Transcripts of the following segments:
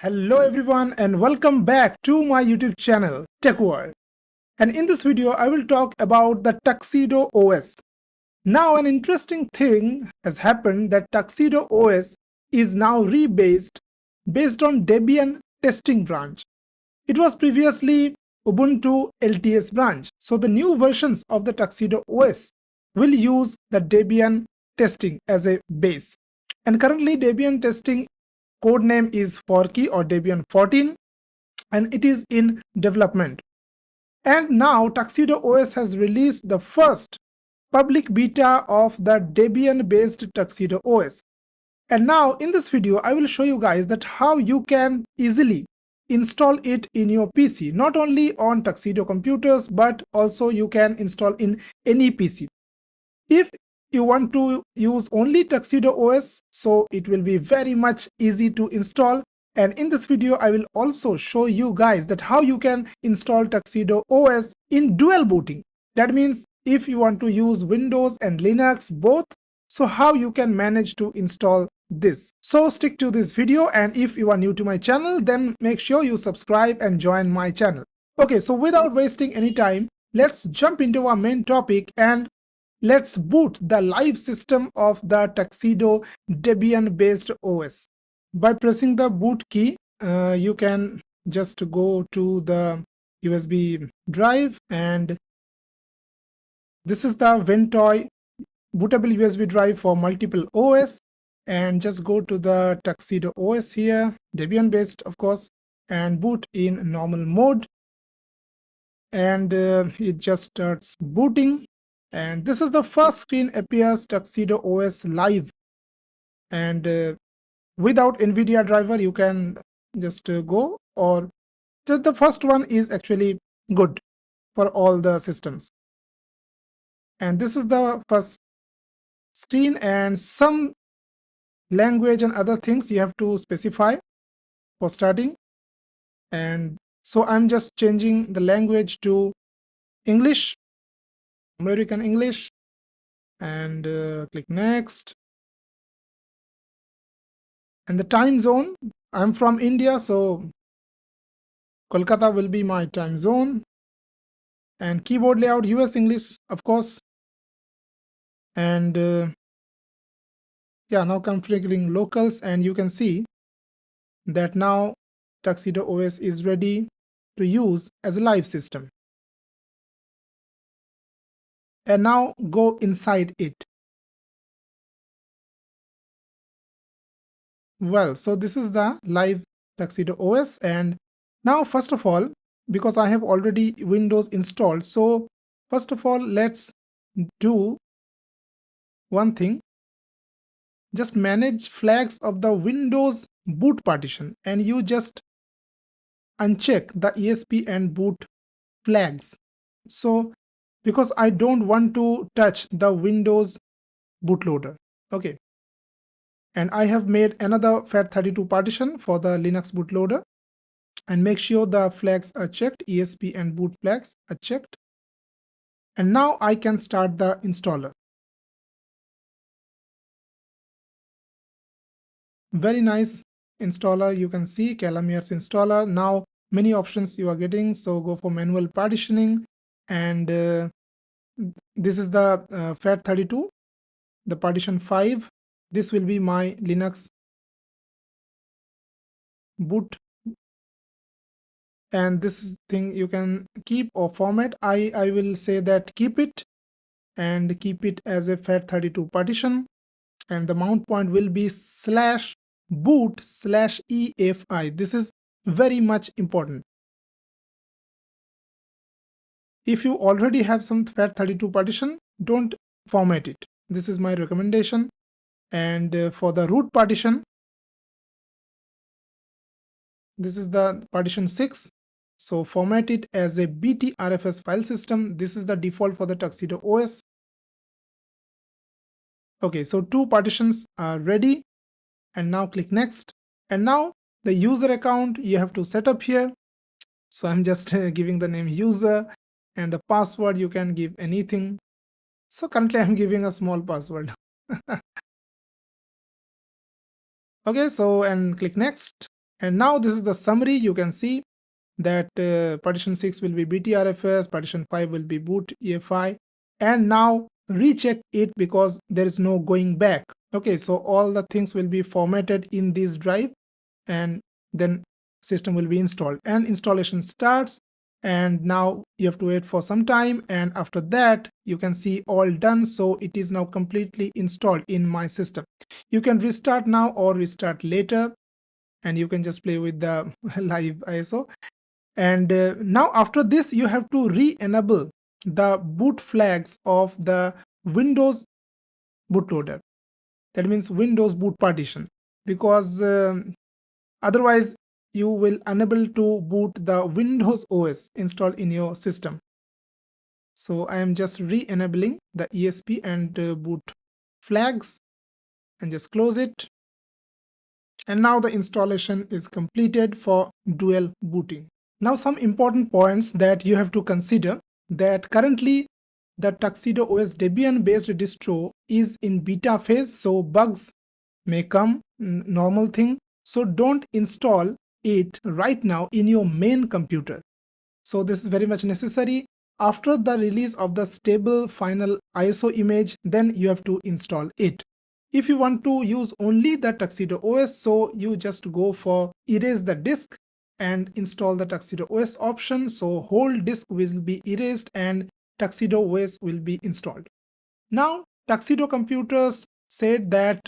Hello everyone and welcome back to my YouTube channel TechWorld. And in this video I will talk about the Tuxedo OS. Now an interesting thing has happened that Tuxedo OS is now rebased based on Debian Testing branch. It was previously Ubuntu LTS branch. So the new versions of the Tuxedo OS will use the Debian Testing as a base. And currently Debian Testing codename is Forky or Debian 14 and it is in development. And now Tuxedo OS has released the first public beta of the Debian based Tuxedo OS. And now in this video I will show you guys that how you can easily install it in your PC, not only on Tuxedo computers but also you can install in any PC. If you want to use only Tuxedo OS, so it will be very much easy to install. And in this video, I will also show you guys that how you can install Tuxedo OS in dual booting. That means if you want to use Windows and Linux both, so how you can manage to install this. So stick to this video, and if you are new to my channel, then make sure you subscribe and join my channel. Okay, so without wasting any time, let's jump into our main topic and let's boot the live system of the Tuxedo Debian based OS. By pressing the boot key, you can just go to the USB drive, and this is the Ventoy bootable USB drive for multiple OS. And just go to the Tuxedo OS here, Debian based of course, and boot in normal mode. And it just starts booting. And this is the first screen appears Tuxedo OS live, and without NVIDIA driver you can just go, or just the first one is actually good for all the systems. And this is the first screen, and some language and other things you have to specify for starting. And so I'm just changing the language to English, American English, and click next. And the time zone, I'm from India, so Kolkata will be my time zone. And keyboard layout, US English of course. And yeah, now configuring locals, and you can see that now Tuxedo OS is ready to use as a live system. And now go inside it. Well, so this is the live Tuxedo OS. And now first of all, because I have already Windows installed, so first of all let's do one thing. Just manage flags of the Windows boot partition, and you just uncheck the ESP and boot flags. So because I don't want to touch the Windows bootloader. Okay. And I have made another FAT32 partition for the Linux bootloader, and make sure the flags are checked, ESP and boot flags are checked. And now I can start the installer. Very nice installer, you can see Calamir's installer. Now many options you are getting, so go for manual partitioning. And this is the FAT32, the partition 5. This will be my Linux boot, and this is thing you can keep or format. I will say that keep it, and keep it as a FAT32 partition, and the mount point will be /boot/EFI. This is very much important. If you already have some FAT32 partition, don't format it. This is my recommendation. And for the root partition, this is the partition 6. So format it as a BTRFS file system. This is the default for the Tuxedo OS. Okay, so 2 partitions are ready. And now click next. And now the user account you have to set up here. So I'm just giving the name user, and the password you can give anything. So currently I'm giving a small password. Okay, so and click next. And now this is the summary. You can see that partition 6 will be BTRFS, partition 5 will be boot EFI, and now recheck it because there is no going back. Okay, so all the things will be formatted in this drive, and then system will be installed, and installation starts. And now you have to wait for some time, and after that you can see all done. So it is now completely installed in my system. You can restart now or restart later, and you can just play with the live ISO. And now after this you have to re-enable the boot flags of the Windows bootloader. That means Windows boot partition, because otherwise you will unable to boot the Windows OS installed in your system. So I am just re-enabling the ESP and boot flags, and just close it. And now the installation is completed for dual booting. Now some important points that you have to consider, that currently the Tuxedo OS Debian based distro is in beta phase, so bugs may come, normal thing. So don't install it right now in your main computer. So this is very much necessary. After the release of the stable final ISO image, then you have to install it. If you want to use only the Tuxedo OS, so you just go for erase the disk and install the Tuxedo OS option. So whole disk will be erased and Tuxedo OS will be installed. Now Tuxedo computers said that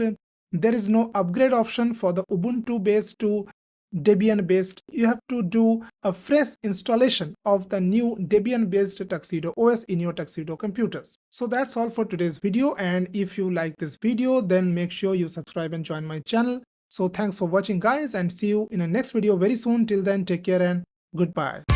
there is no upgrade option for the Ubuntu based to Debian based. You have to do a fresh installation of the new Debian based Tuxedo OS in your Tuxedo computers. So that's all for today's video, and if you like this video then make sure you subscribe and join my channel. So thanks for watching guys, and see you in the next video very soon. Till then, take care and goodbye.